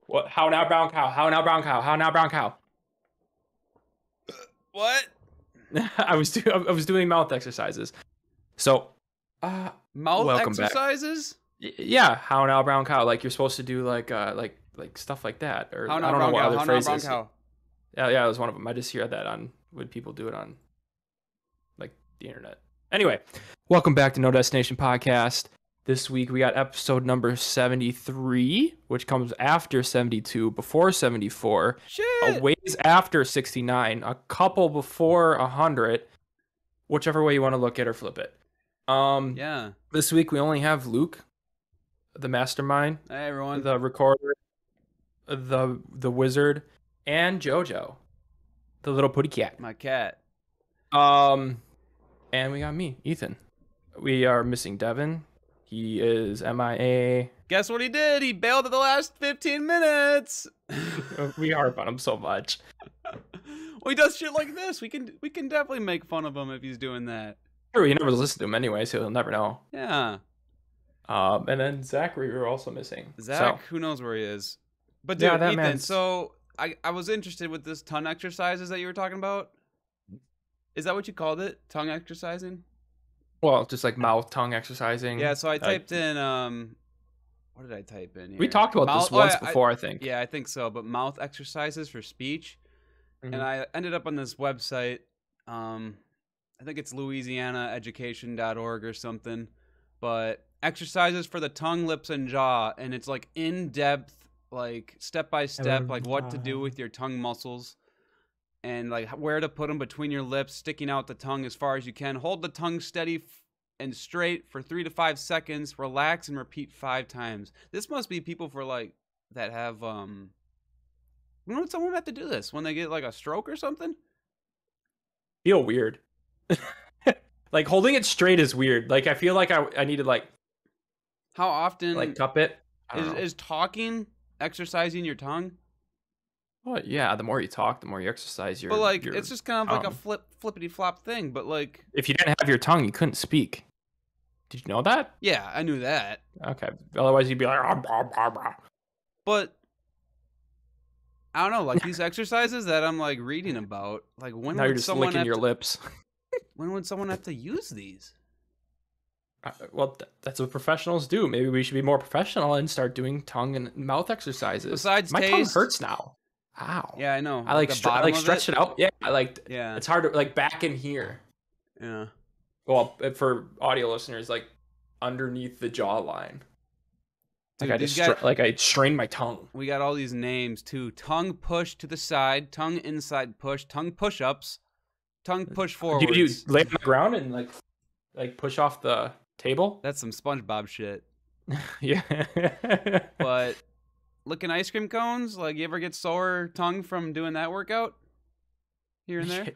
What? How now, brown cow? How now, brown cow? How now, brown cow? What? I was doing mouth exercises. So, Mouth welcome exercises? back. Yeah, how now, brown cow? Like you're supposed to do like stuff like that, or How now, I don't brown know what cow? other How now, phrases. brown cow? Yeah, it was one of them. I just hear that on when people do it on like the internet. Anyway, welcome back to No Destination Podcast. This week we got episode number 73, which comes after 72, before 74, Shit. a ways after 69, a couple before 100, whichever way you want to look at or flip it. Yeah. This week we only have Luke, the mastermind, Hey everyone. the recorder, the wizard, and JoJo, the little putty cat. My cat. And we got me, Ethan. We are missing Devin. He is MIA. Guess what he did? He bailed at the last 15 minutes. We harp on him so much. Well, he does shit like this. We can definitely make fun of him if he's doing that. True, you never listen to him anyway, so he'll never know. Yeah. And then Zachary, we were also missing. Zach, who knows where he is? But dude, Yeah, that Ethan, man's- so I was interested with this tongue exercises that you were talking about. Is that what you called it? Tongue exercising? Well, just like mouth, tongue exercising. Yeah, so I typed in what did I type in here? We talked about this once before, I think. Yeah, I think so, but mouth exercises for speech. Mhm. And I ended up on this website. I think it's louisianaeducation.org or something. But exercises for the tongue, lips, and jaw. And it's like in-depth, like step-by-step, like what to do with your tongue muscles. And like where to put them between your lips, sticking out the tongue as far as you can. Hold the tongue steady and straight for 3 to 5 seconds. Relax and repeat 5 times. This must be people for like that have when would someone have to do this? When they get like a stroke or something? Feel weird. Like holding it straight is weird. Like I feel like I need to like How often cup it. I don't know. is talking exercising your tongue? Well, yeah, the more you talk, the more you exercise your. But like your it's just kind of like a tongue. flippity flop thing. But like If you didn't have your tongue, you couldn't speak. Did you know that? yeah, I knew that. Okay. Otherwise, you'd be like. "Ah." But I don't know, like these exercises that I'm like reading about, like when Now you're would just someone licking have your to, lips. when would someone have to use these? Well, that's what professionals do. Maybe we should be more professional and start doing tongue and mouth exercises. Besides my tongue taste- hurts now. Ow. Yeah, I know. I like the bottom of stretch it out. Yeah, I like. Yeah. It's hard to like back in here. Yeah. Well, for audio listeners, like underneath the jawline. Dude, Like I these just guys- I strained my tongue. We got all these names too. Tongue push to the side, tongue inside push, tongue push-ups, tongue push forwards. Do you lay on the ground and like push off the table? That's some SpongeBob shit. Yeah. But licking ice cream cones, like you ever get sore tongue from doing that workout? Here and there?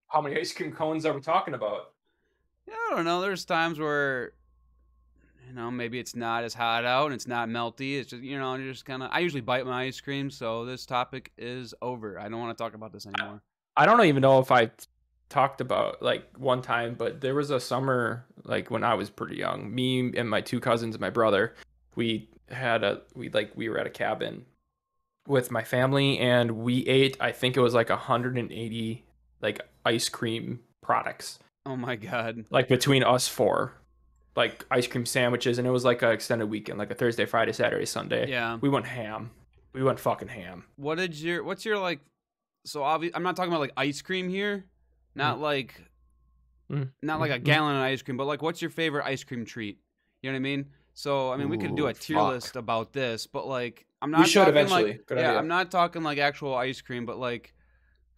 How many ice cream cones are we talking about? Yeah, I don't know. There's times where, you know, maybe it's not as hot out and it's not melty. It's just, you know, you're just kind of. I usually bite my ice cream, so this topic is over. I don't want to talk about this anymore. I don't even know if I talked about like one time, but there was a summer like when I was pretty young. Me and my 2 cousins and my brother, we were at a cabin with my family and we ate, I think it was like 180 like ice cream products. Oh my god! Like between us 4, like ice cream sandwiches, and it was like an extended weekend, like a Thursday, Friday, Saturday, Sunday. Yeah. We went ham. We went fucking ham. What's your like? So obvious. I'm not talking about like ice cream here. Not like a gallon of ice cream, but like, what's your favorite ice cream treat? You know what I mean? So I mean, we could do a tier list about this, but like, I'm not. We should talking eventually. Like, Good yeah, idea. I'm not talking like actual ice cream, but like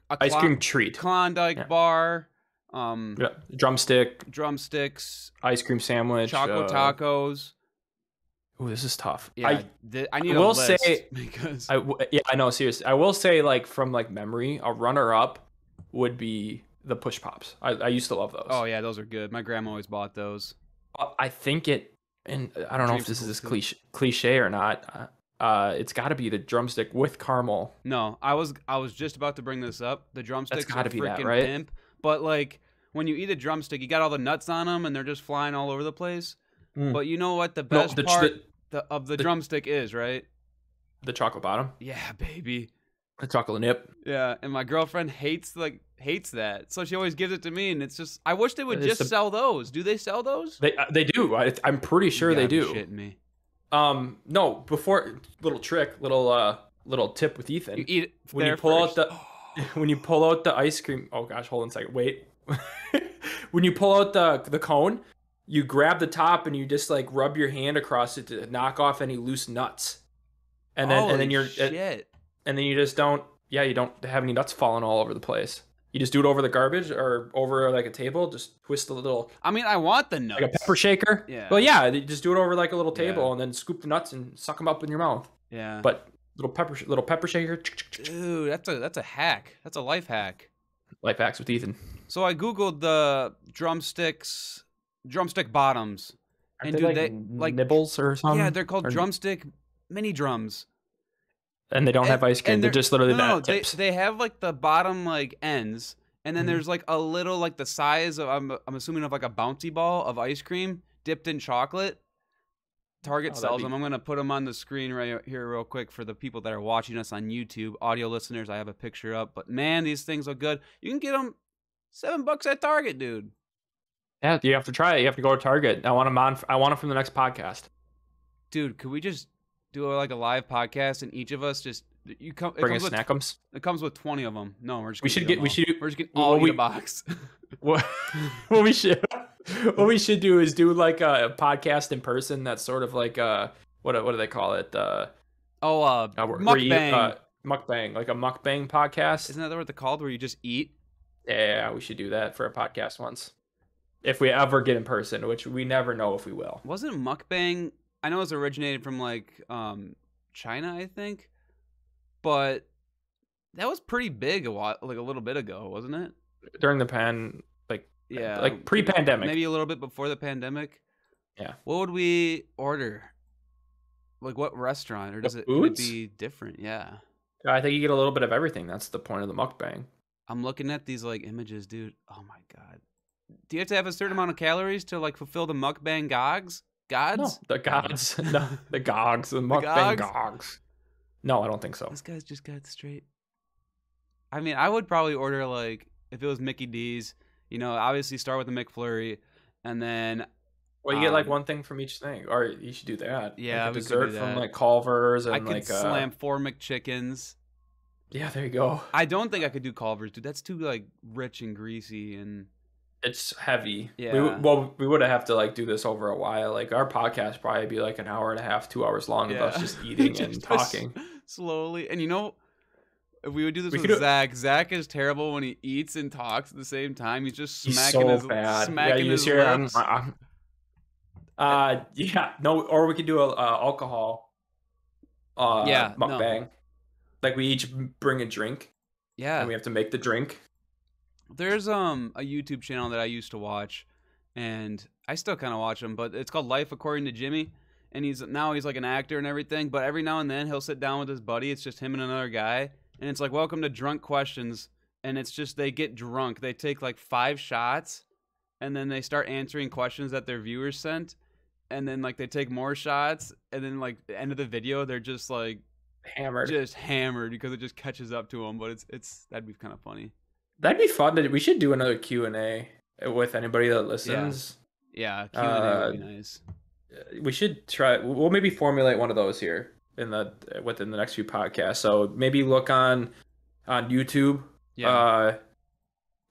a Ice cream treat. Klondike bar, Yeah. Drumstick, drumsticks, ice cream sandwich, chocolate tacos. Ooh, this is tough. Yeah, I need I will a list say- because I know, seriously. I will say, like, from like memory, a runner-up would be the push pops. I used to love those. oh yeah, those are good. My grandma always bought those. I think it, and I don't know if this is cliche or not. It's got to be the drumstick with caramel. No, I was just about to bring this up. The drumsticks gotta are be that, freaking right? pimp. But like when you eat a drumstick, you got all the nuts on them and they're just flying all over the place. But you know what the best part of the drumstick is, right? The chocolate bottom, Yeah, baby. the chocolate nip. Yeah, and my girlfriend hates that, so she always gives it to me, and it's just I wish they would It's just sell those. Do they sell those? they do. I'm pretty You sure they gotta be do. shitting me. No, before little trick, little tip with Ethan. You eat it When there you pull first. out when you pull out the ice cream. Oh gosh, hold on a second. Wait. When you pull out the cone, you grab the top and you just like rub your hand across it to knock off any loose nuts. And then you're shit. and then you just don't you don't have any nuts falling all over the place. You just do it over the garbage or over like a table, just twist a little I mean, I want the nuts. like a pepper shaker. Yeah. Well, yeah, you just do it over like a little table Yeah. and then scoop the nuts and suck them up in your mouth. Yeah. But little pepper shaker. Dude, that's a hack. That's a life hack. Life hacks with Ethan. So I googled the drumstick bottoms, Aren't and they dude, like nibbles or something? yeah, they're called Or- drumstick mini drums. and they don't have ice cream. They're just literally that tips. They have like the bottom like ends, and then Mhm. there's like a little like the size of I'm assuming of like a bouncy ball of ice cream dipped in chocolate. Target Oh, that'd sells be- them. I'm gonna put them on the screen right here real quick for the people that are watching us on YouTube. Audio listeners, I have a picture up, but man, these things look good. You can get them $7 at Target, dude. Yeah, you have to try it. You have to go to Target. I want them on. I want them from the next podcast. Dude, could we just do like a live podcast and each of us just you come? Bring us snackums. It comes with 20 of them. No, we're just. We should get. We should. We're just getting well, all we- eat a box. What we should do is do like a podcast in person. That's sort of like what do they call it? Where you eat, mukbang. mukbang, like a mukbang podcast. Isn't that what they're called? Where you just eat? Yeah, we should do that for a podcast once. If we ever get in person, which we never know if we will. Wasn't mukbang? I know it's originated from like China, I think, but that was pretty big a little bit ago, wasn't it? During the Yeah, like pre-pandemic. maybe a little bit before the pandemic. Yeah. What would we order? Like what restaurant, or does it foods? be different? Yeah. I think you get a little bit of everything. That's the point of the mukbang. I'm looking at these like images, dude. Oh my god. Do you have to have a certain amount of calories to like fulfill the mukbang gods? No, Gods? the gods, no, the gogs, the mukbang gogs? gogs. No, I don't think so. This guy's just got it straight. I mean, I would probably order like if it was Mickey D's, you know, obviously start with the McFlurry, and then Well, you get like one thing from each thing, or you should do that. Yeah, like a we could dessert do from that. like Culver's and I could like slam 4 McChickens. Yeah, there you go. I don't think I could do Culver's, dude. That's too like rich and greasy and It's heavy. Yeah. We would have to like do this over a while. Like our podcast probably be like an hour and a half, 2 hours long of us just eating and Just talking. slowly. And you know, if we would do this We with could do- Zach, Zach is terrible when he eats and talks at the same time. He's just He's smacking so his bad. smacking you his just hear him, lips. yeah, no, or we could do a alcohol Yeah, no. mukbang. Like we each bring a drink Yeah. and we have to make the drink. There's a YouTube channel that I used to watch, and I still kind of watch him, but it's called Life According to Jimmy, and he's like an actor and everything, but every now and then he'll sit down with his buddy. It's just him and another guy, and it's like welcome to Drunk Questions, and it's just they get drunk. They take like 5 shots, and then they start answering questions that their viewers sent, and then like they take more shots, and then like the end of the video they're just like Hammered. just hammered because it just catches up to them. But it's that'd be kind of funny. That'd be fun. We should do another Q&A with anybody that listens. Yeah, Q&A would be nice. We should try. We'll maybe formulate one of those here within the next few podcasts. So maybe look on YouTube, Yeah.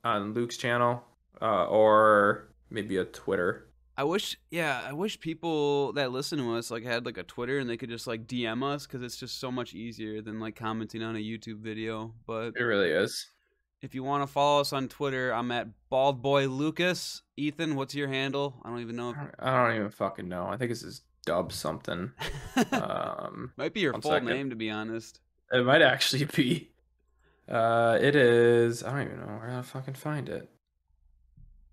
on Luke's channel, or maybe a Twitter. I wish people that listen to us like had like a Twitter and they could just like DM us, because it's just so much easier than like commenting on a YouTube video. But It really is. if you want to follow us on Twitter, I'm at BaldBoyLucas. Ethan, what's your handle? I don't even know. I don't even fucking know. I think it's just Dub something. Might be your one full second. name, to be honest. It might actually be. It is. I don't even know where to fucking find it.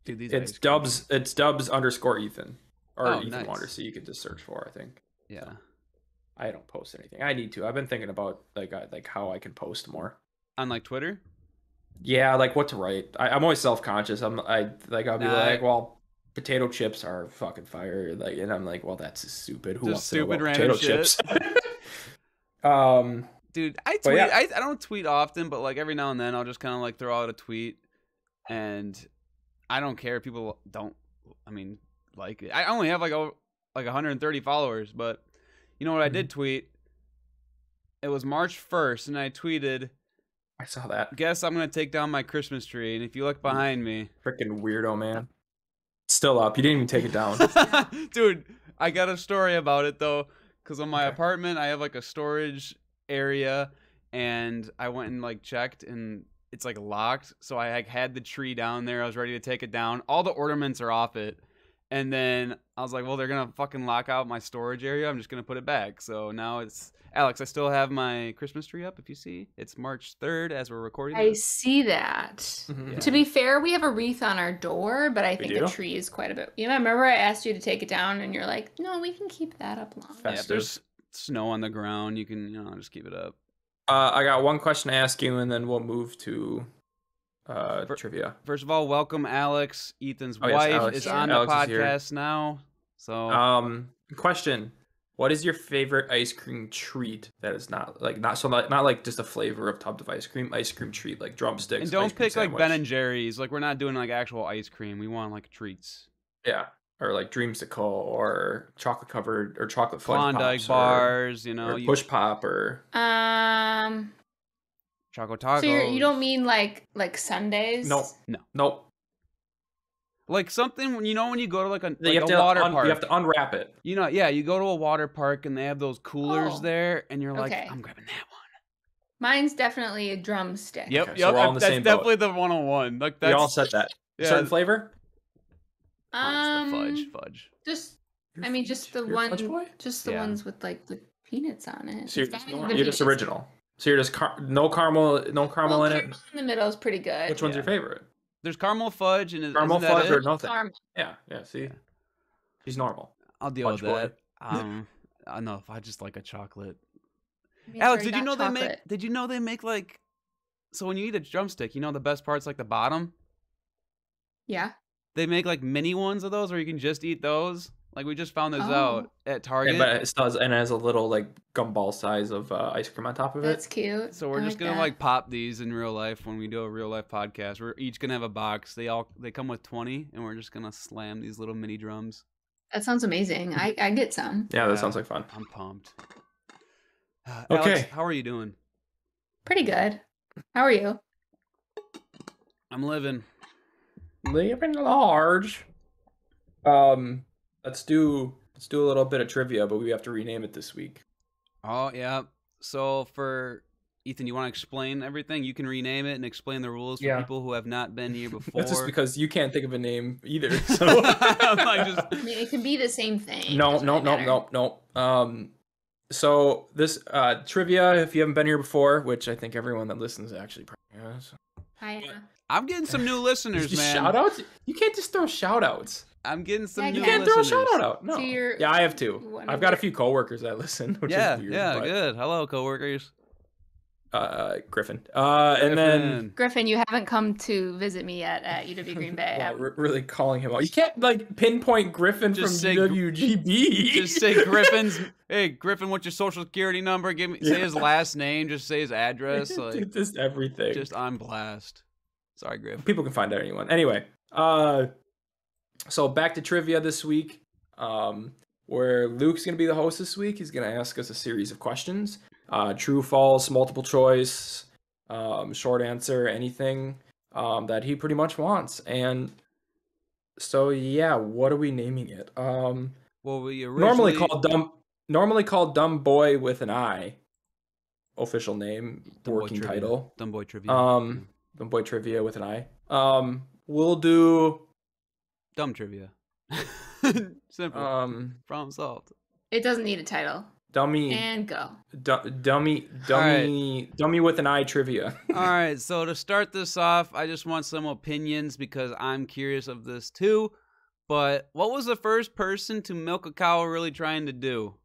Dude, these It's ice cream- Dubs. It's Dubs _ Ethan, or Oh, Ethan nice. Water. So you can just search for. I think. Yeah. I don't post anything. I need to. I've been thinking about like how I can post more. On like Twitter? Yeah, like what to write. I'm always self conscious. I'll be Nah, like, well, potato chips are fucking fire. Like, and I'm like, well, that's stupid. Who Just wants to know stupid about random potato chips? Dude, I But tweet. yeah. I don't tweet often, but like every now and then I'll just kind of like throw out a tweet, and I don't care if people don't. I mean, like it. I only have like 130 followers, but you know what I did tweet? It was March 1st, and I tweeted, I saw that. "Guess I'm gonna take down my Christmas tree." And if you look behind me, Freaking weirdo, man. It's still up. You didn't even take it down. dude, I got a story about it though, because on my Okay. apartment I have like a storage area, and I went and like checked, and it's like locked. So I like had the tree down there. I was ready to take it down. All the ornaments are off it. And then I was like, well, they're gonna fucking lock out my storage area. I'm just gonna put it back. So now it's Alex. I still have my Christmas tree up. If you see, it's March 3rd as we're recording. I this. see that. Mhm. To be fair, we have a wreath on our door, but I think do? the tree is quite a bit. You know, remember I asked you to take it down, and you're like, "No, we can keep that up long." Yeah, if Festive. there's snow on the ground, you can just keep it up. I got one question to ask you, and then we'll move to trivia. First of all, welcome Alex. Ethan's Oh, yes, wife Alex. is Yeah. on Alex the is here. podcast now. So Question: what is your favorite ice cream treat that is not like just a flavor of tub of ice cream treat like drumsticks? and don't ice cream pick like sandwich. Ben and Jerry's. Like we're not doing like actual ice cream. We want like treats. Yeah, or like dreamsicle or chocolate covered or chocolate fudge Klondike pops bars, or push pop or Choco tacos. So you don't mean like Sundays? nope. like something when when you go to like a You have to water park. you have to unwrap it. You go to a water park and they have those coolers Oh, there, and you're like, okay. I'm grabbing that one. Mine's definitely a drumstick. Yep, Okay, so we're all in the that's same boat. definitely the 101. Like We that's all said that. yeah, Certain flavor? mine's the fudge. Just just the You're a one, fudge boy? just the Yeah. ones with like the peanuts on it. So you're It's just, not even you're just peanuts. original. So you're just no caramel Well, in it. caramel in the middle is pretty good. Which one's Yeah. your favorite? There's caramel fudge and Caramel isn't that fudge it? or nothing? Caramel. Yeah. See, she's normal. I'll deal Fudge with boy. that. I know if I just like a chocolate. Make Alex, sure did you know got they make? chocolate. Did you know they make like? So when you eat a drumstick, the best part's like the bottom. Yeah. They make like mini ones of those, where you can just eat those. Like we just found this Oh. out at Target. Yeah, but it does, and it has a little like gumball size of ice cream on top of That's it. cute. So we're I just gonna that. like pop these in real life when we do a real life podcast. We're each gonna have a box. They come with 20, and we're just gonna slam these little mini drums. That sounds amazing. I get some. Yeah, that Yeah. sounds like fun. I'm pumped. Okay. Alex, how are you doing? Pretty good. How are you? I'm living. Living large. Let's do a little bit of trivia, but we have to rename it this week. Oh yeah. So for Ethan, you want to explain everything? You can rename it and explain the rules for Yeah. people who have not been here before. That's just because you can't think of a name either. So I'm like just I mean, it can be the same thing. no. Doesn't really matter. So this trivia, if you haven't been here before, which I think everyone that listens actually probably has. Hi. I'm getting some new listeners, man. Shout outs? You can't just throw shout outs. I'm getting some Yeah, new You you can't throw a listeners. shout out. No. To your- Yeah, I have two. one I've of got a your- few coworkers that listen, which Yeah, is weird. yeah, but, good. Hello, coworkers. Griffin. And then Griffin, you haven't come to visit me yet at UW Green Bay. wow, we're really calling him out. You can't like pinpoint Griffin Just from say UWGB. Just say Griffin's. Hey, Griffin, what's your social security number? Give me. Say Yeah. his last name. Just say his address. Like, just everything. just on blast. Sorry, Griff. People can find out anyone. Anyway, so back to trivia this week, where Luke's gonna be the host this week. He's gonna ask us a series of questions, true, false, multiple choice, short answer, anything that he pretty much wants. And so yeah, what are we naming it? Well, we originally Normally called Dumb Boy with an I. Official name, Dumb Boy working Trivia. title. Dumb Boy Trivia. Dumb Boy Trivia with an I. We'll do Dumb Trivia. Simple. Problem solved. It doesn't need a title. dummy And go. dummy with an I trivia. All right, so to start this off, I just want some opinions because I'm curious of this too. But what was the first person to milk a cow really trying to do?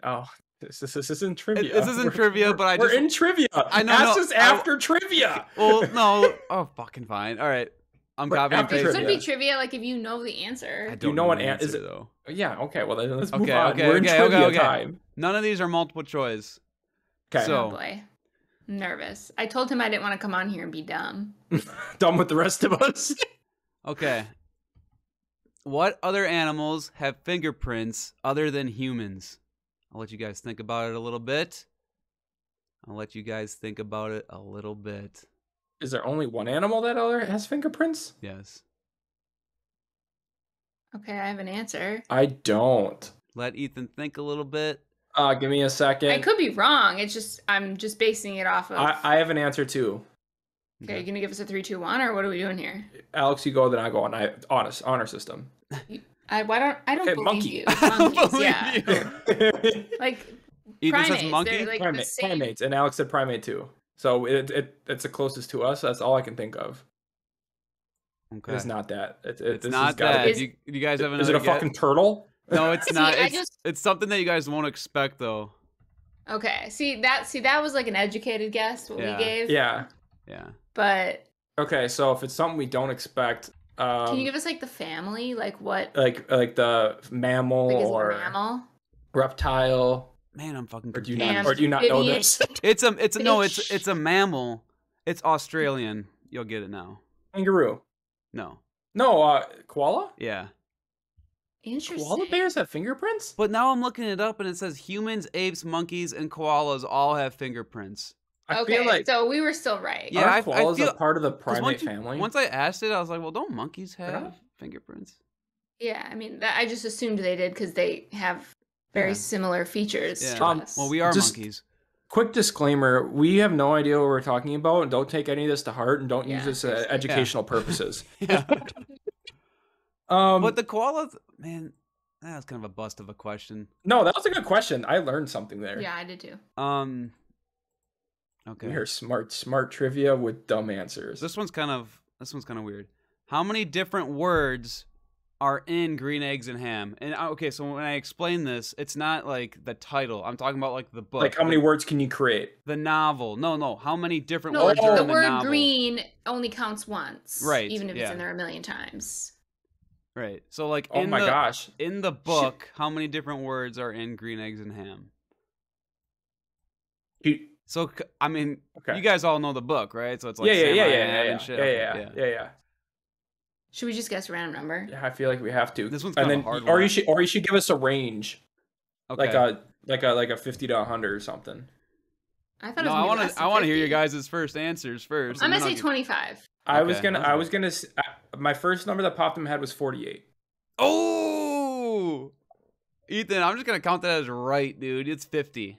Oh, this isn't trivia. This isn't trivia, but we're in trivia. I know. Ask no, us after trivia. Well, no. Oh, fucking fine. All right. I'm But copying and after It pasting. could trivia. be trivia, like if you know the answer. I You don't know know what the is answer it? though. Yeah. Okay. Well, then let's move Okay, on. okay, We're in okay, trivia okay. time. None of these are multiple choice. Okay. Oh So boy. I'm nervous. I told him I didn't want to come on here and be dumb. Done with the rest of us. okay. What other animals have fingerprints other than humans? I'll let you guys think about it a little bit. Is there only one animal that has fingerprints? Yes. Okay, I have an answer. I don't. Let Ethan think a little bit. Give me a second. I could be wrong. It's just I'm just basing it off of. I have an answer too. Okay, you gonna give us a 3, 2, 1, or what are we doing here? Alex, you go, then I go on. Honor system. I don't Okay, believe monkey. you. I don't Monkeys, believe yeah. you. Like Ethan primates, says monkey. they're like the Primate, same. primates, and Alex said primate too. So it's the closest to us. That's all I can think of. Okay. It's not that. It's this has not gotta that. be- Do you guys have another Is it a guess? fucking turtle? No, it's See, not. I It's, just- it's something that you guys won't expect though. Okay, see that was like an educated guess what Yeah. we gave. Yeah. Yeah. But Okay, so if it's something we don't expect, can you give us like the family, like what? like the mammal Like is it or a mammal? reptile, Man, I'm fucking or do you confused. not, or do you not know Amphibious. this? It's a mammal. It's Australian. You'll get it now. Kangaroo. No. No, koala. Yeah. Interesting. Koala bears have fingerprints. But now I'm looking it up and it says humans, apes, monkeys, and koalas all have fingerprints. I Okay, feel like so we were still right. Yeah, are I koalas feel- a part of the 'Cause primate family? Once I asked it, I was like, well, don't monkeys They're have not? fingerprints? Yeah, I mean, I just assumed they did because they have very Yeah. similar features Yeah. to us. Well, we are Just- monkeys. Quick disclaimer: we have no idea what we're talking about, and don't take any of this to heart, and don't Yeah, use this seriously. educational purposes. Yeah. Um, But the koalas, man, that was kind of a bust of a question. no, that was a good question. I learned something there. Yeah, I did too. Okay. We are smart trivia with dumb answers. This one's kind of weird. How many different words are in Green Eggs and Ham? And okay, so when I explain this, it's not like the title. I'm talking about like the book. Like, how many words can you create? The novel. No. How many different No, words are the in the word novel? green only counts once. Right, Even if it's yeah. in there a million times. Right. So like Oh my gosh! in the book, how many different words are in Green Eggs and Ham? So I mean, Okay. you guys all know the book, right? So it's like yeah, Samurai yeah, Ham yeah, and shit. yeah, Okay, yeah. Should we just guess a random number? Yeah, I feel like we have to. This one's and kind of then, a hard or one. you should give us a range, Okay. like a 50 to 100 or something. I thought No, it was I gonna be want less to. than I want to hear 50. your guys' first answers first. I'm and gonna then say I'll 25. I was Okay, gonna. that's I good. was gonna. My first number that popped in my head was 48. Oh, Ethan, I'm just gonna count that as right, dude. It's 50.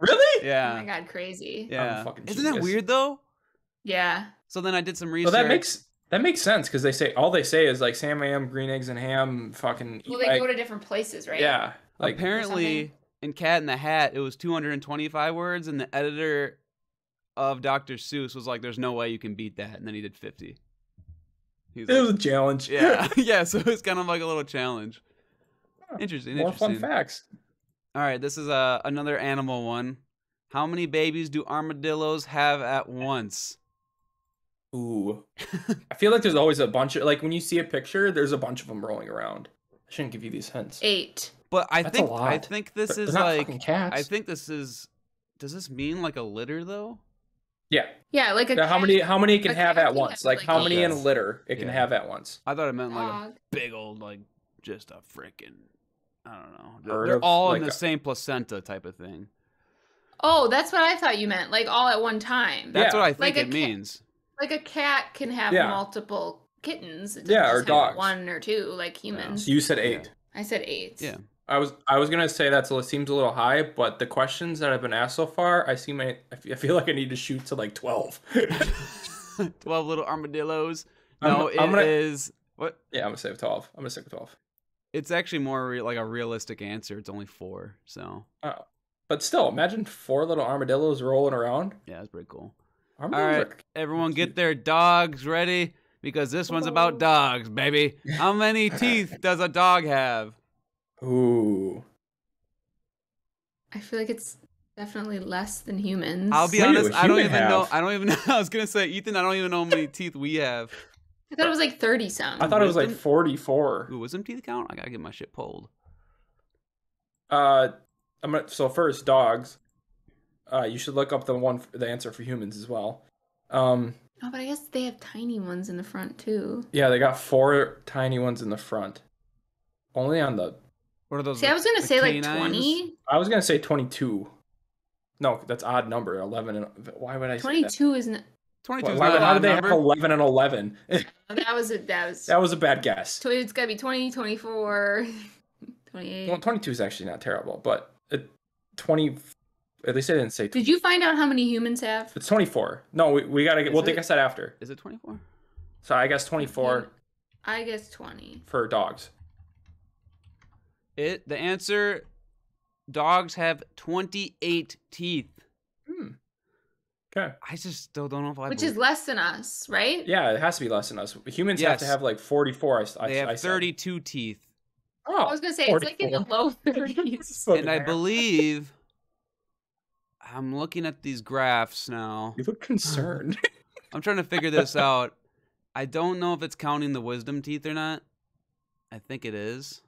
Really? Yeah. Oh my god, crazy. Yeah. I'm a fucking Isn't that genius. weird though? Yeah. So then I did some Well, research. that makes sense because all they say is like Sam Am, green eggs and ham, fucking. Well, they go to different places, right? Yeah. Like Apparently, in Cat in the Hat, it was 225 words, and the editor of Dr. Seuss was like, "There's no way you can beat that," and then he did 50. He's it was like, a challenge. yeah, yeah. So it's kind of like a little challenge. Huh. Interesting. More interesting. fun facts. All right, this is another animal one. How many babies do armadillos have at once? Ooh. I feel like there's always a bunch of when you see a picture, there's a bunch of them rolling around. I shouldn't give you these hints. 8. But I That's a think lot. this They're is not like fucking cats. I think this is. Does this mean like a litter though? Yeah. Yeah, like a Now, how many it can a have cat at can once? have, Like like, how many in a eight. litter it can Yeah. have at once? I thought it meant like a dog. big old like just a freaking I don't know. Herd They're of, all in like the same placenta type of thing. Oh, that's what I thought you meant. Like all at one time. That's Yeah. what I think Like a it cat- means. Like a cat can have Yeah. multiple kittens. It doesn't Yeah, or just have dogs. 1 or 2 like humans. So you said 8. I said 8. Yeah. I was gonna say it seems a little high, but the questions that have been asked so far, I feel like I need to shoot to like 12. 12 little armadillos. I'm- No, I'm it gonna- is what? Yeah, I'm gonna say 12. I'm gonna stick with 12. It's actually more like a realistic answer. It's only 4. So But still, imagine 4 little armadillos rolling around. yeah, it's pretty cool. Armadillos All right, are everyone, cute. get their dogs ready because this one's about dogs, baby. How many teeth does a dog have? Ooh. I feel like it's definitely less than humans. I'll be What do honest. a I don't human even know. have? I don't even know. I was gonna say, Ethan. I don't even know how many teeth we have. I thought it was like 30 some. I thought it was like Wisdom? 44. Ooh, wisdom teeth count? I gotta get my shit pulled. So first, dogs. You should look up the answer for humans as well. Oh, but I guess they have tiny ones in the front too. Yeah, they got 4 tiny ones in the front. Only on the. What are those? See, I was gonna the say like canines? 20. I was gonna say 22. No, that's odd number. 11 and why would I say that? 22 isn't. 22 is Why not an how odd did they number. have 11 and 11? That was. That was a bad guess. It's gotta be 20, 24, 28. Well, 22 is actually not terrible, but 20. At least I didn't say. Did you find out how many humans have? It's 24. No, we gotta get. We'll take a set after. Is it 24? So I guess 24 I guess 20. for dogs. The answer, dogs have 28 teeth. Okay. I just still don't know if I Which is less than us, right? Yeah, it has to be less than us. Humans have to Yes. have like 44. They have I said. 32 teeth. Oh, I was gonna say it's like in the 44. low 30s. And I believe, I'm looking at these graphs now. You look concerned. I'm trying to figure this out. I don't know if it's counting the wisdom teeth or not. I think it is.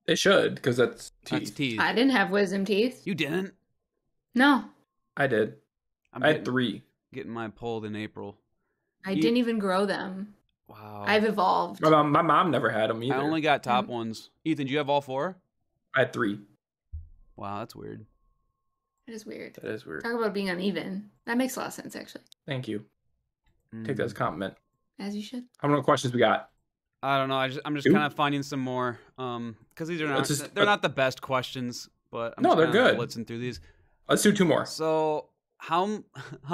It should, because that's That's teeth. teeth. I didn't have wisdom teeth. You didn't? No, I did. I'm I had getting, 3. getting mine pulled in April. I didn't even grow them. Wow. I've evolved. My mom never had them either. I only got top ones. Ethan, do you have all 4? I had 3. Wow, that's weird. It is weird. That is weird. Talk about being uneven. That makes a lot of sense, actually. Thank you. Take that as a compliment. As you should. How many questions we got? I don't know. I'm just 2? kind of finding some more. Because these are not they're not the best questions, but I'm No, just they're kinda good. blitzing through these. Let's do 2 more. So how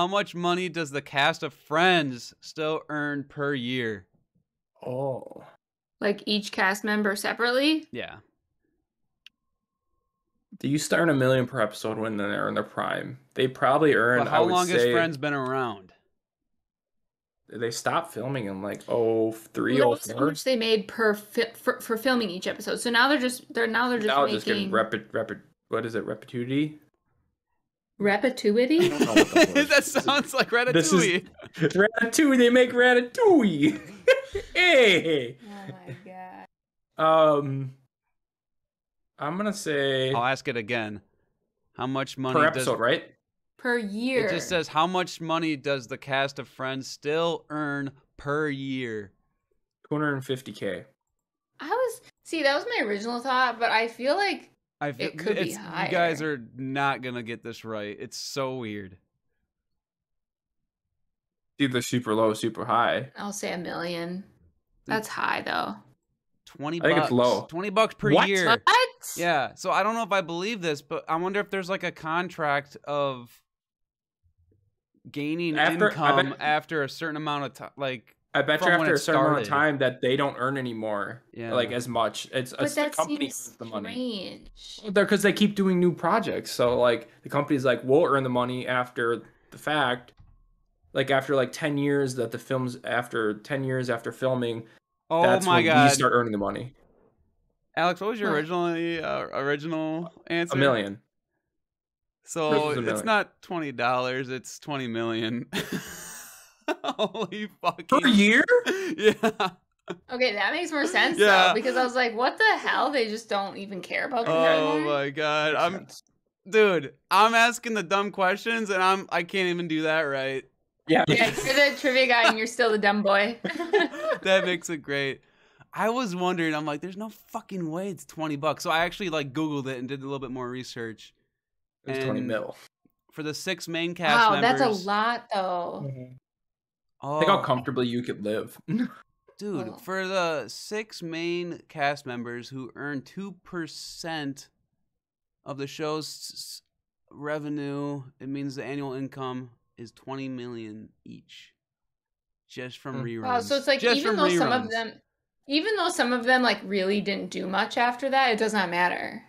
much money does the cast of Friends still earn per year? Oh. Like each cast member separately? Yeah. They used to earn $1 million per episode when they're in their prime. They probably earn. But how I would long has say, Friends been around? They stopped filming in like 03, Well, that's how 04. much they made for filming each episode. So now they're just Now just getting making what is it? Repituity? Repituity. don't know what that word That is. sounds like This Ratatouille. is Ratatouille. They make Ratatouille. Hey. Oh my god. I'm gonna say I'll ask it again. How much money per episode, right? Per year. It just says how much money does the cast of Friends still earn per year? 250K. That was my original thought, but I feel like it could be You higher. guys are not gonna get this right. It's so weird. Either super low, super high. I'll say $1 million. That's high though. 20 I think bucks. it's low. 20 bucks per What? year. What? Yeah. So I don't know if I believe this, but I wonder if there's like a contract of gaining I income bet- after a certain amount of time. Like, I bet you From when after it a certain amount of started. time that they don't earn anymore. Yeah. Like as much. It's But the that company seems earns the money. strange. Because they keep doing new projects. So like the company's like, we'll earn the money after the fact. Like after like 10 years that the film's after 10 years after filming, oh that's my when god, we start earning the money. Alex, what was your What? original answer? $1 million. So Versus $1 it's million. not $20; it's 20 million. Holy fucking Per year? Yeah. Okay, that makes more sense Yeah. though, because I was like, what the hell? They just don't even care about that Oh anymore. my god, Makes dude. I'm asking the dumb questions, and I can't even do that right. Yeah. Yeah, you're the trivia guy and you're still the dumb boy. That makes it great. I was wondering. I'm like, there's no fucking way it's $20. So I actually like Googled it and did a little bit more research. It's 20 And mil. For the 6 main cast Wow, members. that's a lot though. Oh, Think how comfortably you could live. dude, Oh. for the 6 main cast members who earn 2% of the show's revenue, it means the annual income is 20 million each, just from reruns. Wow, so it's like Just even from though reruns. some of them like really didn't do much after that, it does not matter.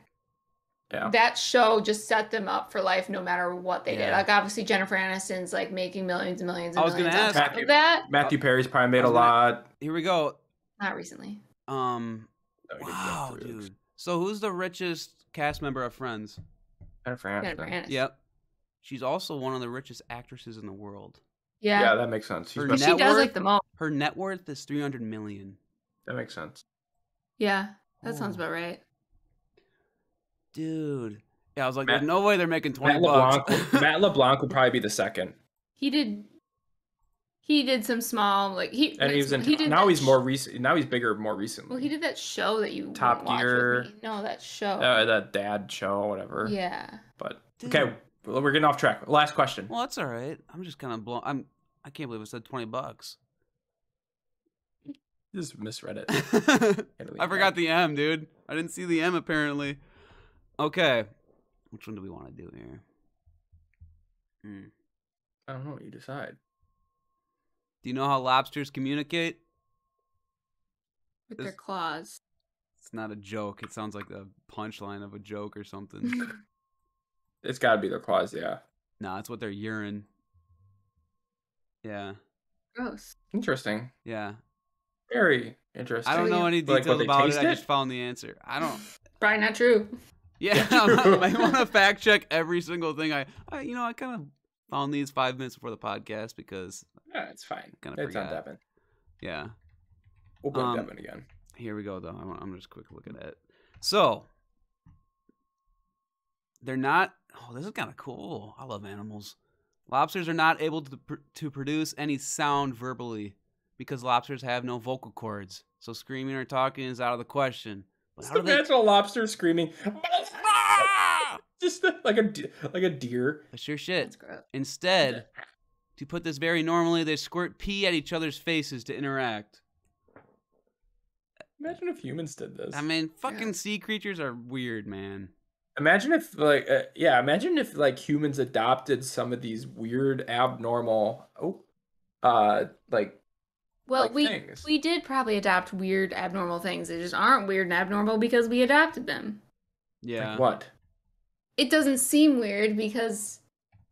Yeah. That show just set them up for life no matter what they did. Yeah. Like obviously Jennifer Aniston's like making millions and millions I and was gonna millions on ask- top of that. Matthew Perry's probably made I a was gonna- lot. Here we go. Not recently. Wow, Wow, dude. So who's the richest cast member of Friends? Jennifer Jennifer Aniston. Aniston. Yep. She's also one of the richest actresses in the world. Yeah. that makes sense. Her Because net she does worth- like the most. Her net worth is $300 million. That makes sense. Yeah, that sounds Oh. about right. Dude. Yeah, I was like, Matt- there's no way they're making 20 Matt bucks. LeBlanc, Matt LeBlanc would probably be the second, He did some small like and he's in. he did Now that he's more recent. Now he's bigger more recently. Well, he did that show that you Top wouldn't watch Gear. with me. No, that show. That dad show, whatever. Yeah. But Dude. okay, well, we're getting off track. Last question. Well, that's all right. I'm just kind of blown. I can't believe it said 20 bucks. Just misread it. I forgot the M, dude. I didn't see the M apparently. Okay. Which one do we want to do here? I don't know. You decide. Do you know how lobsters communicate? With their claws. It's not a joke. It sounds like the punchline of a joke or something. It's got to be their claws, yeah. Nah, it's what their urine. Yeah. Gross. Interesting. Yeah. Very interesting. I don't know any Like, details what, they about it. taste I just found the answer. I don't. Probably not true. Yeah, I might want to fact check every single thing. I kind of found these 5 minutes before the podcast because Yeah, it's fine. Kinda It's on forgot. Devin. yeah. We'll blame Devin again. Here we go though. I'm just quick looking at it. So they're not. Oh, this is kind of cool. I love animals. Lobsters are not able to produce any sound verbally because lobsters have no vocal cords. So screaming or talking is out of the question. But Just how do they? imagine a lobster screaming, just like a deer. That's your shit. That's gross. Instead, to put this very normally, they squirt pee at each other's faces to interact. Imagine if humans did this. I mean, fucking Yeah. sea creatures are weird, man. Imagine if imagine if like humans adopted some of these weird abnormal like Well, like things. we did probably adopt weird abnormal things. They just aren't weird and abnormal because we adopted them. Yeah. like what? It doesn't seem weird because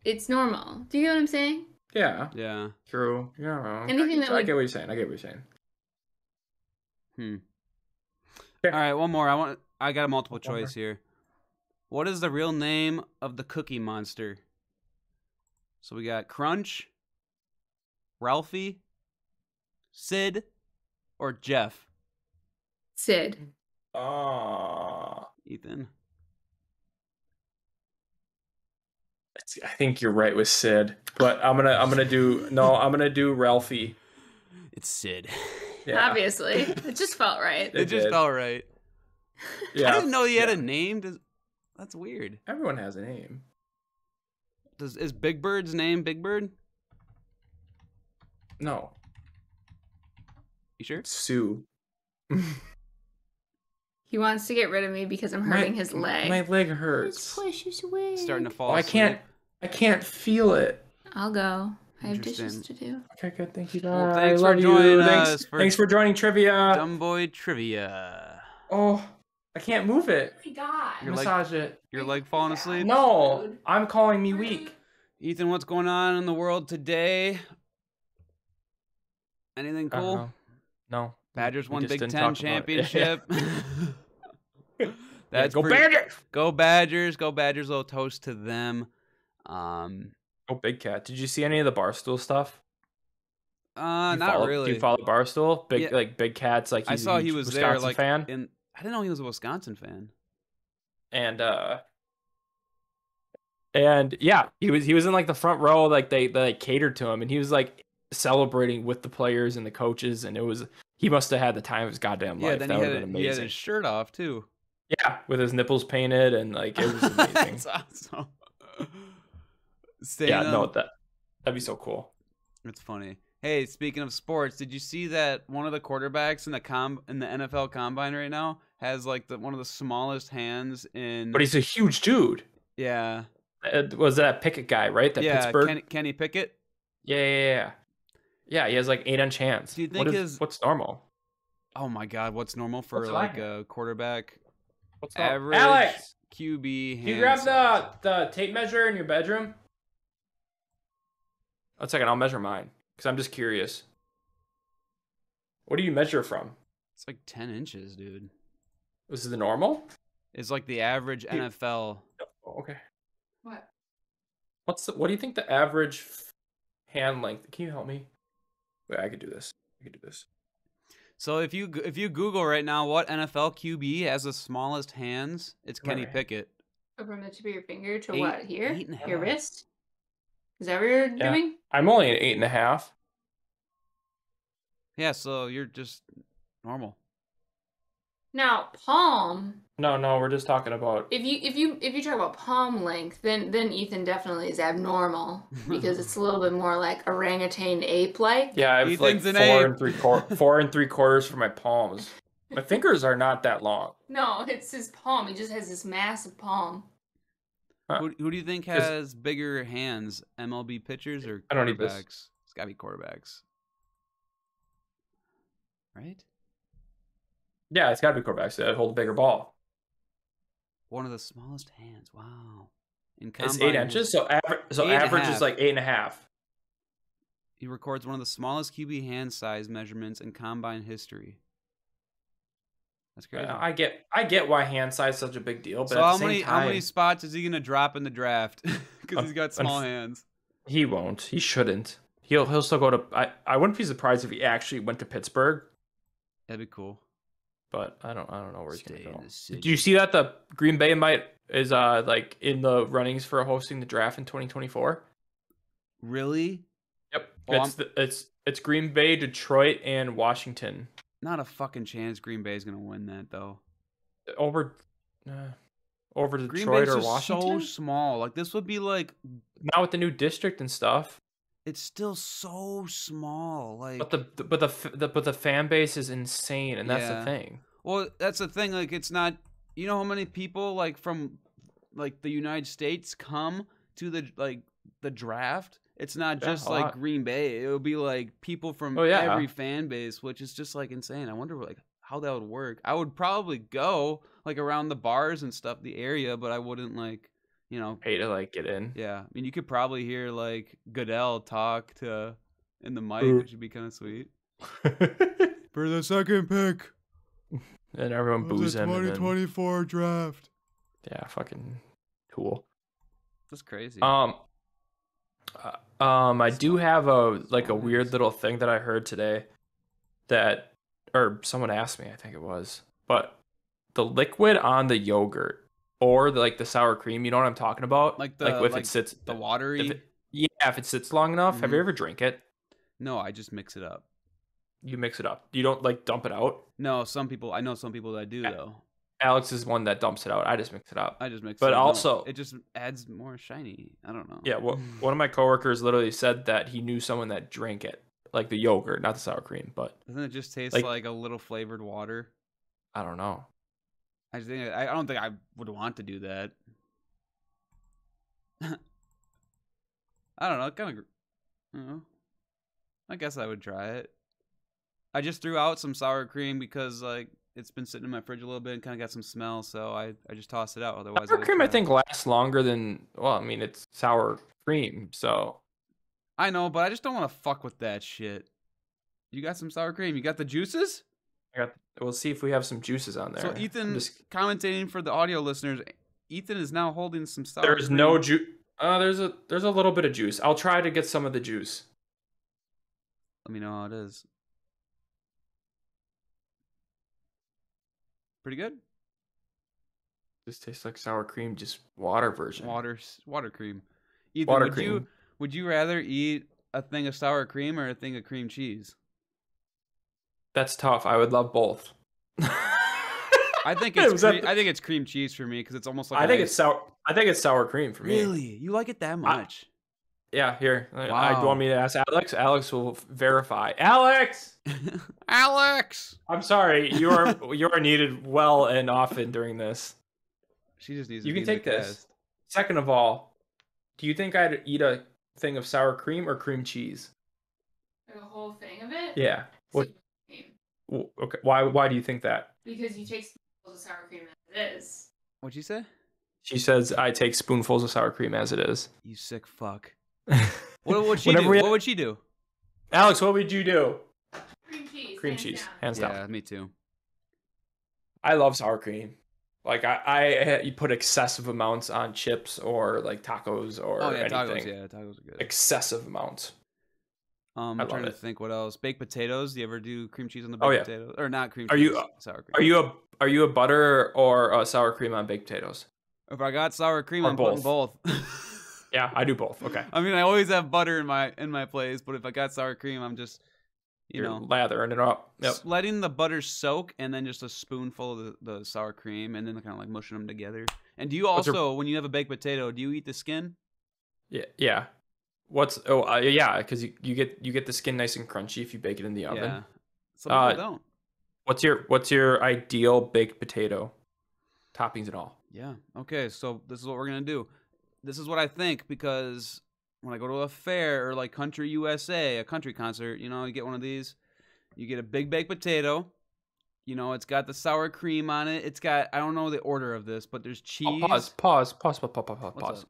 it's normal. Do you get what I'm saying? Yeah, Yeah. true. Yeah. Anything that I would- get what you're saying. I get what you're saying. All right, one more. I got a multiple One more. choice here. What is the real name of the Cookie Monster? So we got Crunch, Ralphie, Sid, or Jeff. Sid. Oh, Ethan. I think you're right with Sid, but I'm gonna do Ralphie. It's Sid. Yeah. Obviously. It just felt right. It just did. felt right. Yeah. I didn't know he had a name. That's weird. Everyone has a name. Is Big Bird's name Big Bird? No, You sure? Sue. He wants to get rid of me because I'm hurting his leg. My leg hurts. push his away. Starting to fall Oh, I asleep. can't feel it. I'll go. I have dishes Interesting. to do. Okay, good. Thank you. Well, Bye. thanks I for love joining you. us for Thanks for joining trivia. Dumb Boy Trivia. Oh, I can't move it. Oh my god. Your leg- Massage it. Your leg falling asleep? No, I'm calling me weak. Ethan, what's going on in the world today? Anything cool? No. Badgers We won just Big didn't Ten talk about it. championship. That's go pretty- Badgers. Go Badgers. Go Badgers. Little toast to them. Oh, Big Cat. Did you see any of the Barstool stuff? Do you Not follow- really. Do you follow Barstool? Yeah. Big Cat's like I he's saw a he huge was Wisconsin there, like fan. I didn't know he was a Wisconsin fan. And yeah, he was in like the front row, like they like catered to him, and he was like celebrating with the players and the coaches, and he must have had the time of his goddamn Yeah, life. then That he would had, have been he had amazing. his shirt off too. Yeah, with his nipples painted, and like it was amazing. That's awesome. Yeah, no, that'd be so cool. It's funny. Hey, speaking of sports, did you see that one of the quarterbacks in the NFL Combine right now has like one of the smallest hands in? But he's a huge dude. Yeah, Was that Pickett guy, right? That yeah. Pittsburgh. Kenny Pickett. Yeah. Yeah, he has like 8-inch hands. Do you think what's normal? Oh my God, what's normal for What's like that? a quarterback? What's normal? Average Alex, QB. can you hand grab size. the tape measure in your bedroom? One second, I'll measure mine because I'm just curious. What do you measure from? It's like 10 inches, dude. Was it the normal? It's like the average Dude. NFL. Oh, okay. What? What do you think the average hand length. Can you help me? Wait, I could do this. So if you Google right now what NFL QB has the smallest hands, it's Kenny Right. Pickett. So from the tip of your finger to Eight- what? Here? 8.5. Your wrist? Is that what you're Yeah. doing? I'm only an 8.5. Yeah, so you're just normal. Now, palm. No, we're just talking about. If you talk about palm length, then Ethan definitely is abnormal because it's a little bit more like orangutan ape-like. Yeah, I have Ethan's like an ape. 4 3/4 for my palms. My fingers are not that long. No, it's his palm. He just has this massive palm. Who do you think has bigger hands, MLB pitchers or I don't need this. quarterbacks? It's got to be quarterbacks. Right? Yeah, it's got to be quarterbacks that hold a bigger ball. One of the smallest hands. Wow. It's 8 inches, so average is like 8.5. He records one of the smallest QB hand size measurements in combine history. That's crazy. I get why hand size is such a big deal, but So at how the same many time, spots is he gonna drop in the draft? Because he's got small hands. he won't. He shouldn't. He'll still go to. I wouldn't be surprised if he actually went to Pittsburgh, That'd be cool. but I don't know where he's Stay gonna in go. the city. Do you see that the Green Bay is like in the runnings for hosting the draft in 2024? Really? Yep. Oh, It's Green Bay, Detroit, and Washington. Not a fucking chance Green Bay's gonna win that though. Over Green Detroit Bay's or just Washington? so small. Like this would be like, Now with the new district and stuff. it's still so small. Like, But the fan base is insane, and that's Yeah. the thing. well, that's the thing. Like, it's not. You know how many people like from like the United States come to the draft? It's not Yeah, just a like lot. Green Bay. It would be like people from Oh, yeah. every fan base, which is just like insane. I wonder like how that would work. I would probably go like around the bars and stuff, the area, but I wouldn't like, Pay to like get in. yeah. I mean, you could probably hear like Goodell talk in the mic, which would be kind of sweet. For the second pick. And everyone boos him. And then, 2024 draft. yeah, fucking cool. That's crazy. I do have a weird little thing that I heard today or someone asked me, I think it was, but the liquid on the yogurt or the sour cream, you know what I'm talking about? Like if it sits the watery. if it sits long enough. Have you ever drank it? No, I just mix it up. You mix it up. You don't dump it out. No, I know some people that do though. Alex is one that dumps it out. I just mix it up. I just mix But it up. also- it just adds more shiny. I don't know. Yeah, one of my coworkers literally said that he knew someone that drank it, like the yogurt, not the sour cream. But Doesn't it just taste Like- like a little flavored water? I don't know. I don't think I would want to do that. I don't know. Kind of. I don't know. I guess I would try it. I just threw out some sour cream because it's been sitting in my fridge a little bit and kind of got some smell, so I just tossed it out. Otherwise, Sour would cream, try I think, lasts longer than. Well, I mean, it's sour cream, so. I know, but I just don't want to fuck with that shit. You got some sour cream? You got the juices? We'll see if we have some juices on there. So Ethan, commentating for the audio listeners, Ethan is now holding some sour There's cream. no juice. There's a little bit of juice. I'll try to get some of the juice. Let me know how it is. Pretty good. This tastes like sour cream, just water version. Water cream. Ethan, Water would cream. would you rather eat a thing of sour cream or a thing of cream cheese? That's tough. I would love both. I think Was that I think it's cream cheese for me because it's almost like I think it's sour. I think it's sour cream for me. Really? You like it that much? Yeah. Here. Do you Wow. want me to ask Alex? Alex will verify. Alex. Alex. I'm sorry. You are needed well and often during this. She just needs. You to can be in take the this. cast. Second of all, do you think I'd eat a thing of sour cream or cream cheese? Like a whole thing of it? Yeah. What? Cream. Okay. Why do you think that? Because you take spoonfuls of sour cream as it is. What'd you say? She says I take spoonfuls of sour cream as it is. You sick fuck. What would she do? Whenever we- What would she do? Alex, what would you do? Cream cheese. Cream hands cheese, down. hands down. Yeah, me too. I love sour cream. Like you put excessive amounts on chips or like tacos or Oh yeah, anything. tacos. Yeah, tacos are good. Excessive amounts. I I'm trying love to it. think what else. Baked potatoes. Do you ever do cream cheese on the Oh baked yeah. potatoes? Or not cream Are cheese, you sour cream. are you a butter or a sour cream on baked potatoes? If I got sour cream, Or I'm putting both? both. Yeah, I do both. Okay. I mean, I always have butter in my place, but if I got sour cream, I'm just, you You're know, lathering it up. Yep. letting the butter soak and then just a spoonful of the sour cream and then kind of like mushing them together. And do you What's your also, when you have a baked potato, do you eat the skin? yeah. Because you get the skin nice and crunchy if you bake it in the oven. Yeah. Some people Uh, don't. what's your ideal baked potato? Toppings and all. Yeah. Okay. So this is what we're gonna do. This is what I think because when I go to a fair or like Country USA, a country concert, you know, you get one of these. You get a big baked potato. You know, it's got the sour cream on it. It's got, I don't know the order of this, but there's Oh, cheese. pause. What's up?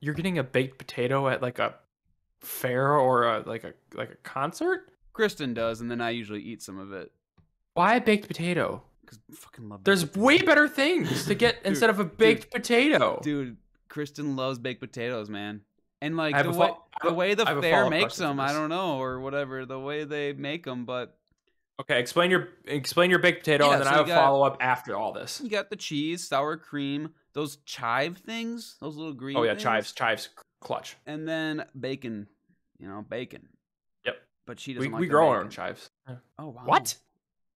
You're getting a baked potato at like a fair or like a concert? Kristen does, and then I usually eat some of it. Why a baked potato? Because I fucking love baked There's potatoes. way better things to get instead of a baked potato. Dude, Kristen loves baked potatoes, man. And like I have the way the I have a fair follow-up makes question for them, I this. don't know, or whatever, the way they make them, but Okay, explain your baked potato, Yeah, and then so I you have a got- follow up after all this. you got the cheese, sour cream, those chive things, those little green Oh yeah, things, chives, clutch. and then bacon, bacon. Yep. But she doesn't like We the grow bacon. our own chives. Yeah. Oh wow. What?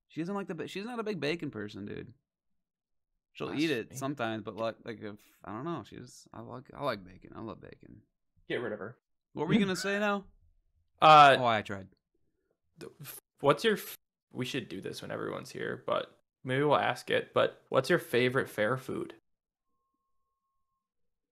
She doesn't like she's not a big bacon person, dude. She'll eat it Blasphemy. sometimes, but like if I don't know, I like bacon. I love bacon. Get rid of her. What were you gonna say now? Uh, Oh, I tried. what's your? We should do this when everyone's here, but maybe we'll ask it. But what's your favorite fair food?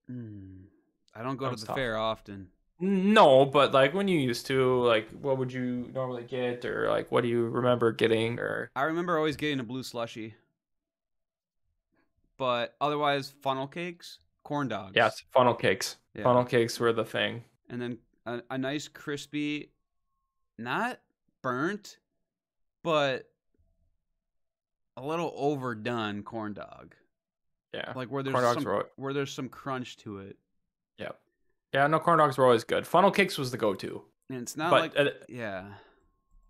I don't go That to was the tough. fair often. No, but like when you used to, like what would you normally get, or like what do you remember getting, or I remember always getting a blue slushie. But otherwise, funnel cakes, corn dogs. yes, funnel cakes. Yeah. Funnel cakes were the thing. And then a nice crispy, not burnt, but a little overdone corn dog. Yeah, Like where corn dogs where there's some crunch to it. Yep. Yeah, no, corn dogs were always good. Funnel cakes was the go-to. And it's not But like yeah.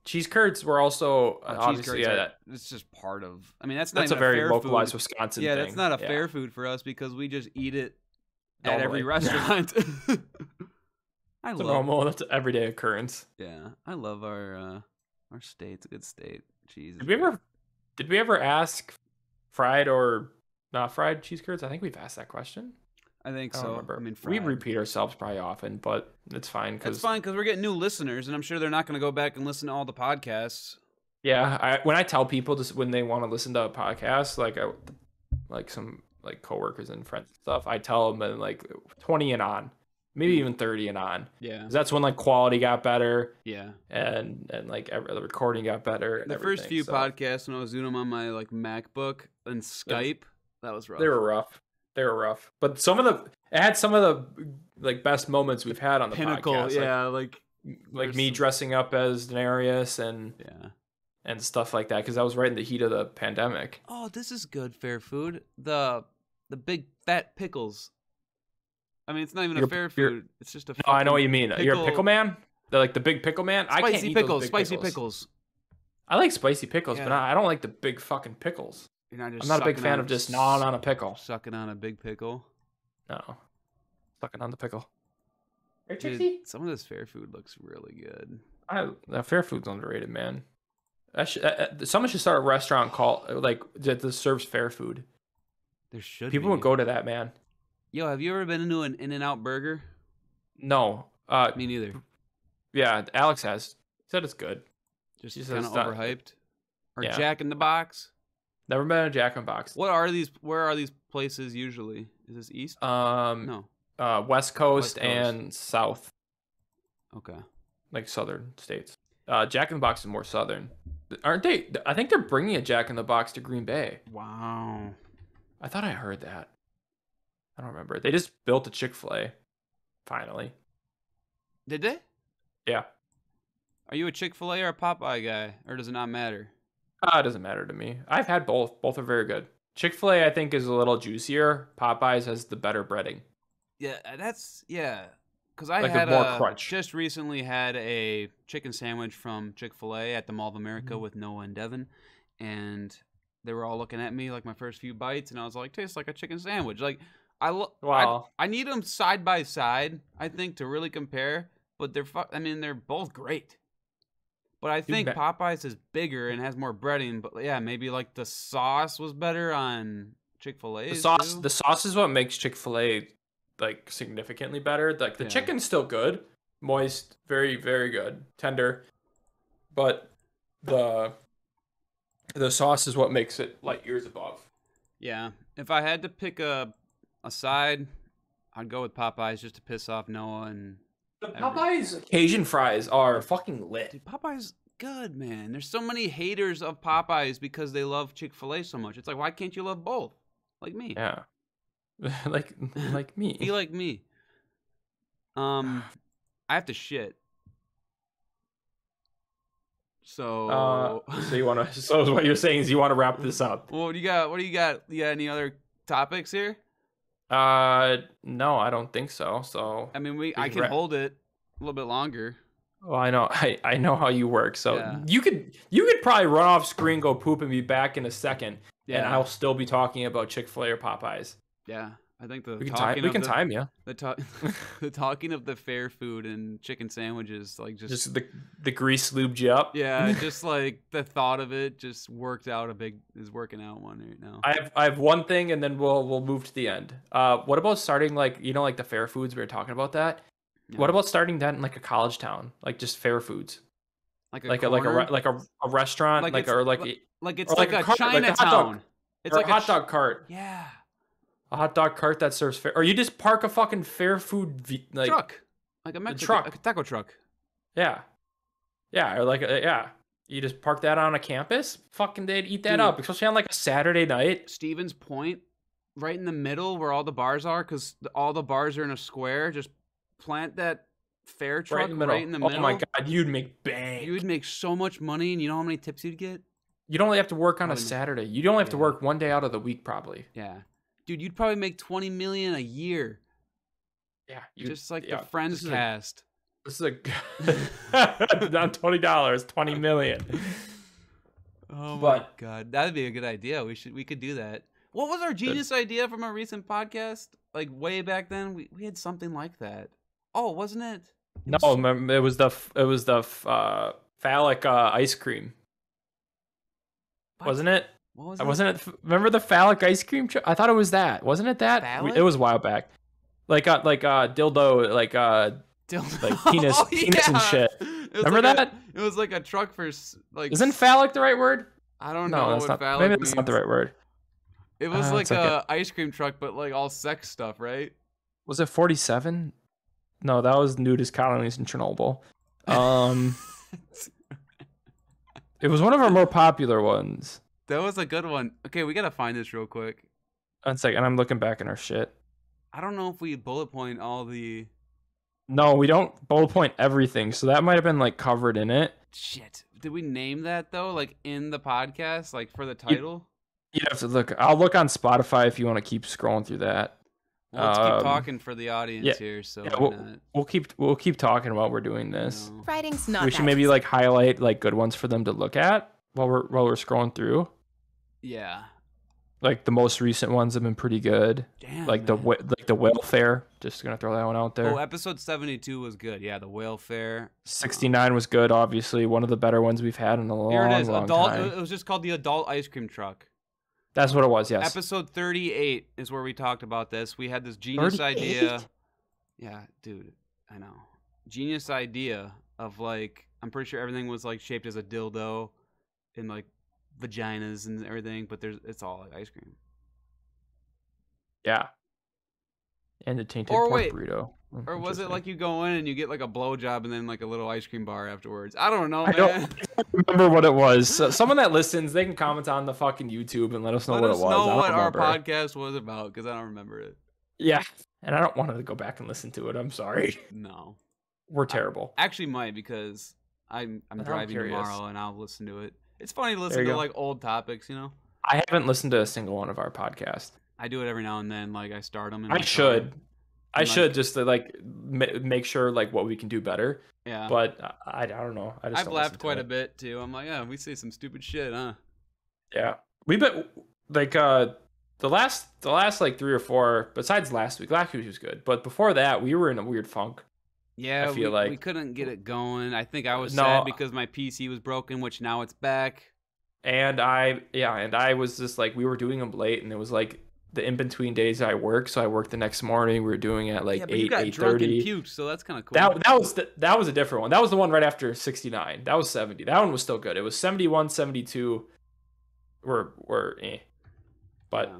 cheese curds were also Cheese obviously curds it's just part of. I mean, that's not that's a even very fair localized food. Wisconsin Yeah, thing. that's not a Yeah. fair food for us because we just eat it at Normally. every restaurant. It's a normal. That's an everyday occurrence. Yeah, I love our state. It's a good state. Cheese. Did we ever ask fried or not fried cheese curds? I think we've asked that question. I think I don't so. remember. I mean, We fried. repeat ourselves probably often, but it's fine It's because fine because we're getting new listeners, and I'm sure they're not going to go back and listen to all the podcasts. yeah, when I tell people just when they want to listen to a podcast, like some like coworkers and friends and stuff, I tell them like 20 and on, maybe even 30 and on. Yeah. 'Cause that's when like quality got better Yeah. and like the recording got better. And The first few so podcasts when I was doing them on my like MacBook and Skype, that was rough. they were rough. They were rough, but it had some of the like best moments we've had on the pinnacle. podcast. Yeah, like there's me some- dressing up as Daenerys and stuff like that because that was right in the heat of the pandemic. Oh, this is good fair food. The big fat pickles. I mean, it's not even a fair food. It's just a. No, I know what you mean. You're a pickle man. They're like the big pickle man. I can't Spicy eat those pickles. big Spicy pickles. pickles. I like spicy pickles, but Yeah. I don't like the big fucking pickles. You're not just I'm not a big sucking fan on- of just gnawing on a pickle. Sucking on a big pickle. No, sucking on the pickle. Hey, Dude, Trixie. some of this fair food looks really good. Fair food's underrated, man. Someone should start a restaurant called like that serves fair food. There should People be. would go to that, man. Yo, have you ever been into an In-N-Out burger? No. Me neither. Yeah, Alex has said it's good. Just She says kind of it's not- overhyped. Or Yeah. Jack in the Box. Never been a Jack in the Box. What are these? Where are these places usually? Is this east? No. No. West Coast West Coast. and South, Okay. like southern states. Jack in the Box is more southern, aren't they? I think they're bringing a Jack in the Box to Green Bay. Wow. I thought I heard that. I don't remember. They just built a Chick-fil-A. Finally. Did they? Yeah. Are you a Chick-fil-A or a Popeye guy, or does it not matter? It doesn't matter to me. I've had both. Both are very good. Chick-fil-A, I think, is a little juicier. Popeyes has the better breading. Yeah, Because I like had a more crunch. just recently had a chicken sandwich from Chick-fil-A at the Mall of America with Noah and Devin, and they were all looking at me like my first few bites, and I was like, tastes like a chicken sandwich. Like Wow. I need them side by side, I think, to really compare. But they're both great. But I think Popeyes is bigger and has more breading. But yeah, maybe like the sauce was better on Chick-fil-A. The sauce is what makes Chick-fil-A like significantly better. Like the chicken's still good, moist, very very good, tender, but the sauce is what makes it light years above. Yeah, if I had to pick a side, I'd go with Popeyes just to piss off Noah and. The Popeyes Cajun fries are fucking lit. Dude, Popeyes good, man. There's so many haters of Popeyes because they love Chick-fil-A so much. It's like, why can't you love both? Like me. Yeah. like me. Be like me. I have to shit. So so what you're saying is you want to wrap this up. Well, what do you got? You got any other topics here? No, I don't think so. So I mean, I can hold it a little bit longer. Well, I know how you work. So Yeah. you could probably run off screen, go poop, and be back in a second, and I'll still be talking about Chick-fil-A or Popeyes. Yeah, I think we can time you. The talking of the fair food and chicken sandwiches, like just the grease lubed you up. Yeah, just like the thought of it just working out one right now. I have one thing, and then we'll move to the end. What about starting like the fair foods we were talking about that? Yeah. What about starting that in like a college town, like just fair foods, like a restaurant, like it's like a cart, Chinatown. It's like a hot dog cart. Yeah. A hot dog cart that serves fair, or you just park a fucking fair food truck, like a Mexican truck, like a taco truck. Yeah, or you just park that on a campus. Fucking, they'd eat that up, especially on like a Saturday night. Stevens Point, right in the middle where all the bars are, because all the bars are in a square. Just plant that fair truck right in the middle. Oh my god, you'd make bank. You would make so much money, and you know how many tips you'd get? You'd only have to work on a Saturday. You'd only have to work one day out of the week, probably. Yeah. Dude, you'd probably make $20 million a year. Yeah, just like the Friends cast. This is down $20, $20 million. Oh my god, that'd be a good idea. We could do that. What was our genius idea from a recent podcast? Like way back then, we had something like that. Oh, wasn't it? No, it was the phallic ice cream. What? Wasn't it? What was it? Wasn't it? Remember the phallic ice cream? I thought it was that. Wasn't it that? Phallic? It was a while back. Like dildo, like penis, penis and shit. Remember that? It was like a truck for like. Isn't phallic the right word? I don't know what phallic maybe means. that's not the right word. It was like a ice cream truck, but like all sex stuff, right? Was it 47? No, that was nudist colonies in Chernobyl. It was one of our more popular ones. That was a good one. Okay, we gotta find this real quick. One second, I'm looking back in our shit. I don't know if we bullet point all the. No, we don't bullet point everything, so that might have been like covered in it. Shit, did we name that though? Like in the podcast, like for the title? You'd have to look. I'll look on Spotify if you want to keep scrolling through that. Well, let's keep talking for the audience here. So we'll keep talking while we're doing this. Writing's not. We should maybe like highlight like good ones for them to look at while we're scrolling through. Yeah. Like the most recent ones have been pretty good. Damn. Like the whale fair. Just gonna throw that one out there. Oh, episode 72 was good. Yeah, the whale fair. 69 was good. Obviously, one of the better ones we've had in a long, long time. It was just called the adult ice cream truck. That's what it was. Yes. Episode 38 is where we talked about this. We had this genius 38? idea. Yeah, dude, I know. Genius idea of like, I'm pretty sure everything was like shaped as a dildo, and like vaginas and everything, but it's all like ice cream. Yeah. And the tainted pork burrito. Or was it like you go in and you get like a blowjob and then like a little ice cream bar afterwards? I don't know, man. I don't remember what it was. So someone that listens, they can comment on the fucking YouTube and let us know what it was. Let us know what our podcast was about, because I don't remember it. Yeah, and I don't want to go back and listen to it. I'm sorry. No. We're terrible. I actually might, because I'm driving tomorrow and I'll listen to it. It's funny to listen to like old topics, you know? I haven't listened to a single one of our podcasts. I do it every now and then. Like I start them. I should. I And, should just to, like make sure like what we can do better. Yeah. But I don't know. I just I've don't laughed listen to quite a it. bit too. I'm like, oh, we say some stupid shit, huh? Yeah, we've been like the last like 3 or 4. Besides last week was good, but before that we were in a weird funk. I Yeah, feel we like couldn't get it going. I think I was sad no, because my PC was broken, which now it's back. and I was just like we were doing them late, and it was like the in between days I work, so I worked the next morning. We were doing it at like Yeah, but you got drunk and 8:30. puked, so that's kind of cool. That was a different one. That was the one right after 69. That was 70. That one was still good. It was 71, 72 were eh. But Yeah.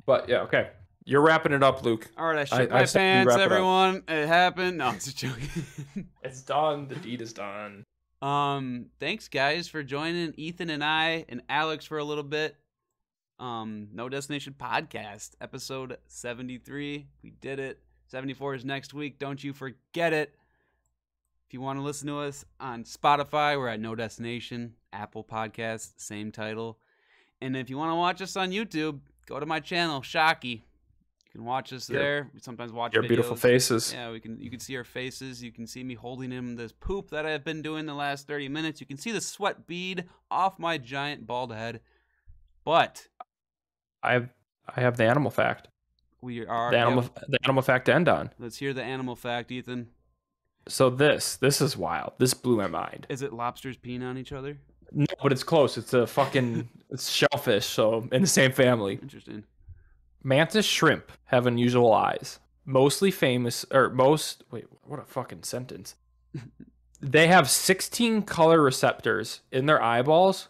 But yeah, okay. You're wrapping it up, Luke. All right, I shit my said we pants, wrap it up. everyone. It happened. No, I'm just joking. It's done. The deed is done. Thanks guys for joining Ethan and I and Alex for a little bit. No Destination Podcast, episode 73. We did it. 74 is next week. Don't you forget it. If you want to listen to us on Spotify, we're at No Destination. Apple Podcasts, same title. And if you want to watch us on YouTube, go to my channel, Shocky. You can watch us there. We sometimes watch Your videos. beautiful faces. Yeah, you can see our faces. You can see me holding in this poop that I've been doing the last 30 minutes. You can see the sweat bead off my giant bald head. But I have the animal fact. we are The animal fact to end on. Let's hear the animal fact, Ethan. So this is wild. This blew my mind. Is it lobsters peeing on each other? No, but it's close. It's a fucking it's shellfish, so in the same family. Interesting. Mantis shrimp have unusual eyes. Wait, what a fucking sentence. They have 16 color receptors in their eyeballs.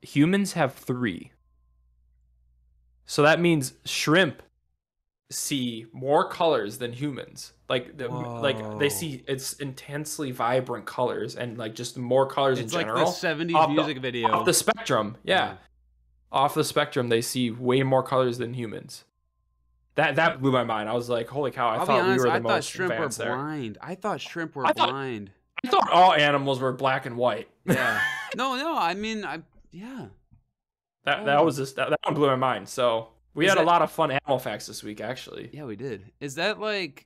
Humans have 3. So that means shrimp see more colors than humans. Like they see it's intensely vibrant colors and like just more colors in general. It's like the 70s music video. Off the spectrum, yeah. Off the spectrum, they see way more colors than humans. That blew my mind. I was like, holy cow! I'll be honest, I thought shrimp were blind. I thought shrimp were blind. I thought all animals were black and white. Yeah. No. I mean, yeah. That one blew my mind. So we had a lot of fun animal facts this week, actually. Yeah, we did. Is that like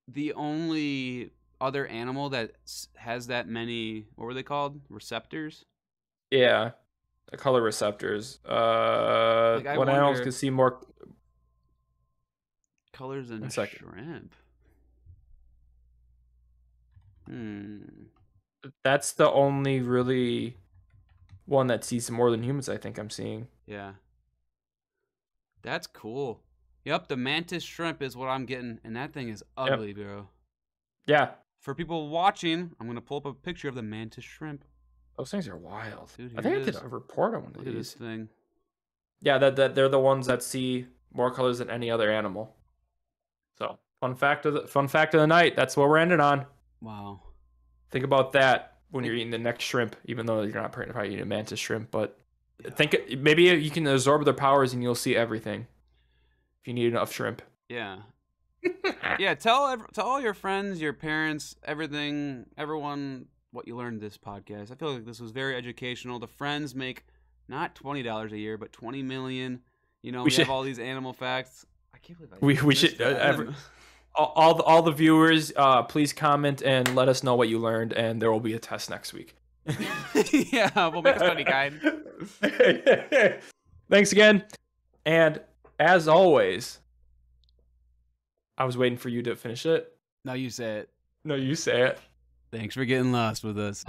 the only other animal that has that many? What were they called? Receptors? Yeah, the color receptors. What animals can see more colors than a shrimp? That's the only really one that sees more than humans, I think I'm seeing. Yeah. That's cool. Yep, the mantis shrimp is what I'm getting, and that thing is ugly, bro. Yeah. For people watching, I'm going to pull up a picture of the mantis shrimp. Those things are wild. Dude, I think I did a report on one of Look these. at this thing. Yeah, that they're the ones that see more colors than any other animal. So, fun fact of the night. That's what we're ending on. Wow. Think about that when you're eating the next shrimp, even though you're not probably eating a mantis shrimp. But think maybe you can absorb their powers and you'll see everything. If you need enough shrimp. Yeah. Yeah. Tell all your friends, your parents, everyone what you learned this podcast. I feel like this was very educational. The friends make not $20 a year, but $20 million. You know, we have all these animal facts. I can't believe we should all the viewers, please comment and let us know what you learned, and there will be a test next week. Yeah, we'll make a study guide. Thanks again, and as always, I was waiting for you to finish it. No, you say it. No, you say it. Thanks for getting lost with us.